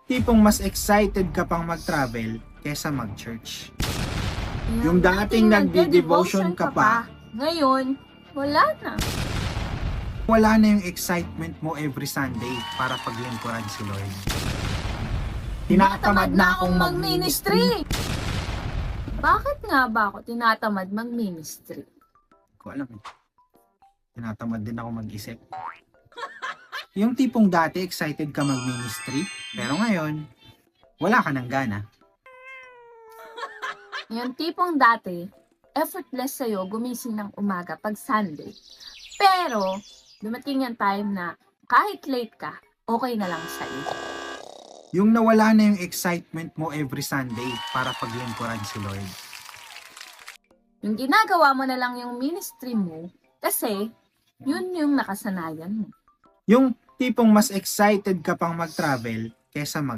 tipong mas excited ka pang mag-travel kesa mag-church. Yung dating nagdi-devotion ka pa, ngayon, wala na. wala na yung excitement mo every Sunday para paglingkuran si Lord. Tinatamad na akong mag-ministry. Bakit nga ba ako tinatamad mag-ministry? Hindi ko alam eh. Tinatamad din ako mag-isip. Yung tipong dati excited ka mag-ministry, pero ngayon, wala ka ng gana. Yung tipong dati, effortless sa'yo gumising ng umaga pag Sunday. Pero, dumating yung time na kahit late ka, okay na lang sa'yo. Yung nawala na yung excitement mo every Sunday para paglingkuran si Lord. Yung ginagawa mo na lang yung ministry mo kasi yun yung nakasanayan mo. Yung tipong mas excited ka pang mag-travel kesa